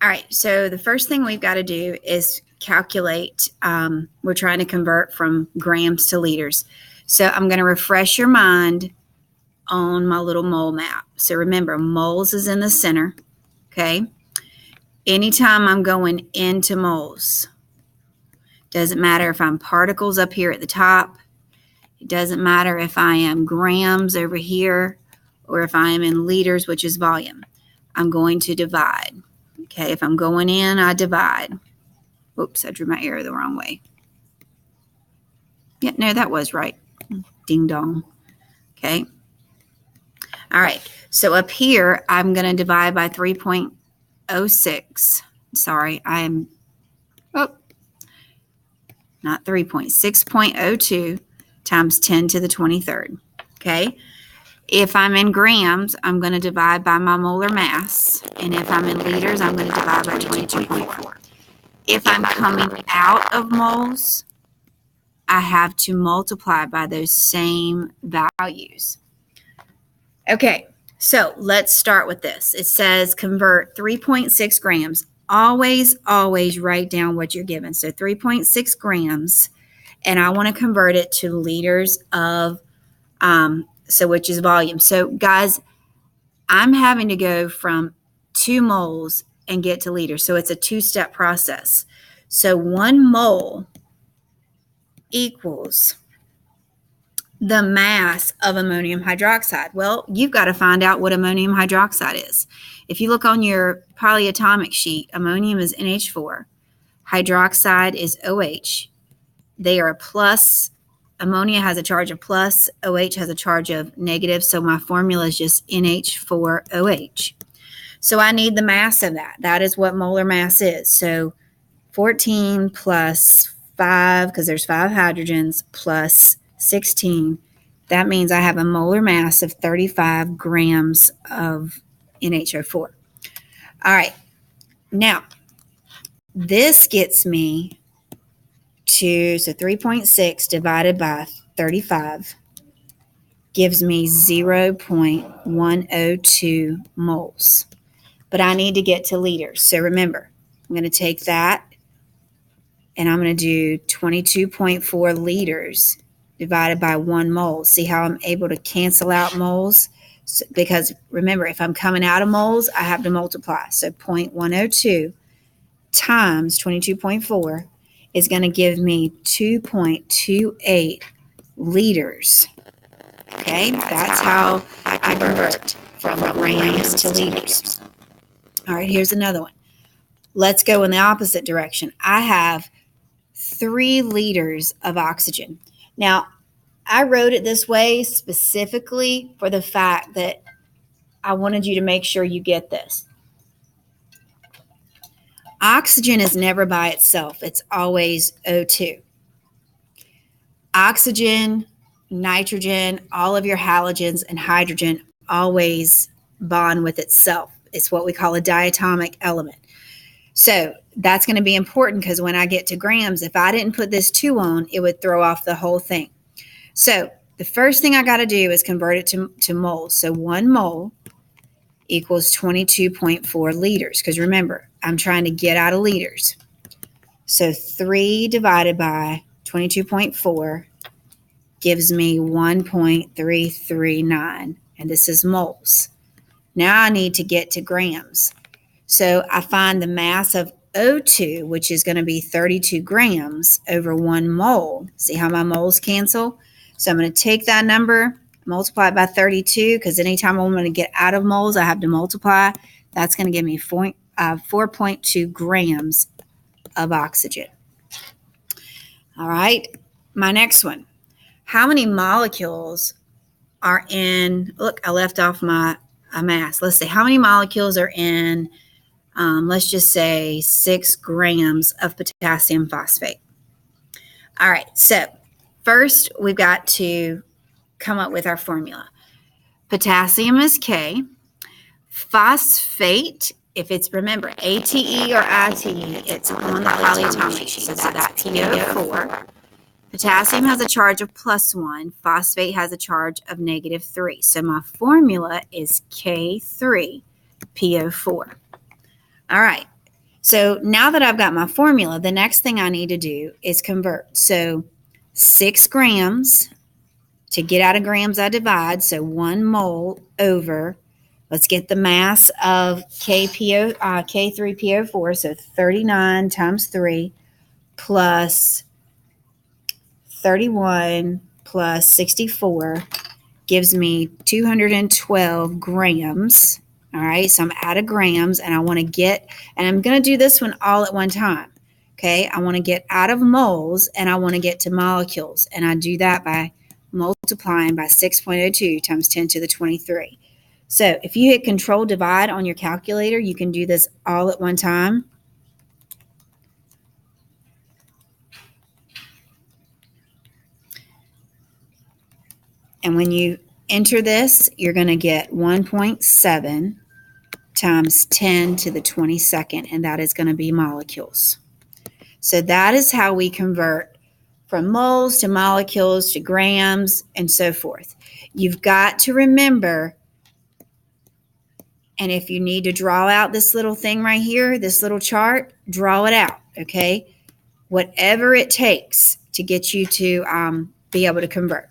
All right, so the first thing we've got to do is calculate. We're trying to convert from grams to liters. So I'm going to refresh your mind on my little mole map. So remember, moles is in the center, okay? Anytime I'm going into moles, doesn't matter if I'm particles up here at the top. It doesn't matter if I am grams over here or if I am in liters, which is volume. I'm going to divide. Okay, if I'm going in, I divide. Oops, I drew my arrow the wrong way. Yeah, no, that was right. Ding dong. Okay. All right, so up here, I'm going to divide by 3.06. Sorry, I'm, not 6.02 times 10 to the 23rd. Okay. If I'm in grams, I'm going to divide by my molar mass. And if I'm in liters, I'm going to divide by 22.4. If I'm coming out of moles, I have to multiply by those same values. Okay, so let's start with this. It says convert 3.6 grams. Always write down what you're given. So 3.6 grams, and I want to convert it to liters of which is volume. So guys, I'm having to go from 2 moles and get to liters. So it's a 2-step process. So 1 mole equals the mass of ammonium hydroxide. Well, you've got to find out what ammonium hydroxide is. If you look on your polyatomic sheet, ammonium is NH4, hydroxide is OH. They are a plus. Ammonia has a charge of plus, OH has a charge of negative, so my formula is just NH4OH. So I need the mass of that. That is what molar mass is. So 14 plus 5, because there's 5 hydrogens, plus 16. That means I have a molar mass of 35 grams of NHO4. All right. Now, this gets me to, so 3.6 divided by 35 gives me 0.102 moles. But I need to get to liters. So remember, I'm going to take that and I'm going to do 22.4 liters divided by 1 mole. See how I'm able to cancel out moles? So, because remember, if I'm coming out of moles, I have to multiply. So 0.102 times 22.4 is going to give me 2.28 liters. Okay, that's how I convert from grams to liters. All right, here's another one. Let's go in the opposite direction. I have 3 liters of oxygen. Now, I wrote it this way specifically for the fact that I wanted you to make sure you get this. Oxygen is never by itself. It's always O2. Oxygen, nitrogen, all of your halogens, and hydrogen always bond with itself. It's what we call a diatomic element. So that's going to be important because when I get to grams, if I didn't put this 2 on, it would throw off the whole thing. So the first thing I got to do is convert it to moles. So 1 mole equals 22.4 liters. Because remember, I'm trying to get out of liters. So 3 divided by 22.4 gives me 1.339. And this is moles. Now I need to get to grams. So I find the mass of O2, which is going to be 32 grams over 1 mole. See how my moles cancel? So I'm going to take that number, multiply it by 32, because anytime I'm going to get out of moles, I have to multiply. That's going to give me 4.2 grams of oxygen. All right, my next one. How many molecules are in, look, I left off my mass. Let's see, how many molecules are in, let's just say 6 grams of potassium phosphate. All right, so first we've got to come up with our formula. Potassium is K. Phosphate, if it's, remember, ATE or ITE, it's on the polyatomic sheet, so that's PO4. Potassium has a charge of +1. Phosphate has a charge of -3. So my formula is K3PO4. All right. So now that I've got my formula, the next thing I need to do is convert. So 6 grams, to get out of grams I divide, so 1 mole over, let's get the mass of K3PO4, so 39 times 3 plus 31 plus 64 gives me 212 grams. All right, so I'm out of grams and I want to get, and I'm going to do this one all at one time. Okay, I want to get out of moles and I want to get to molecules. And I do that by multiplying by 6.02 times 10 to the 23. So if you hit Control Divide on your calculator, you can do this all at one time. And when you enter this, you're going to get 1.7 times 10 to the 22nd, and that is going to be molecules. So that is how we convert from moles to molecules to grams and so forth. You've got to remember, and if you need to draw out this little thing right here, this little chart, draw it out, okay? Whatever it takes to get you to be able to convert.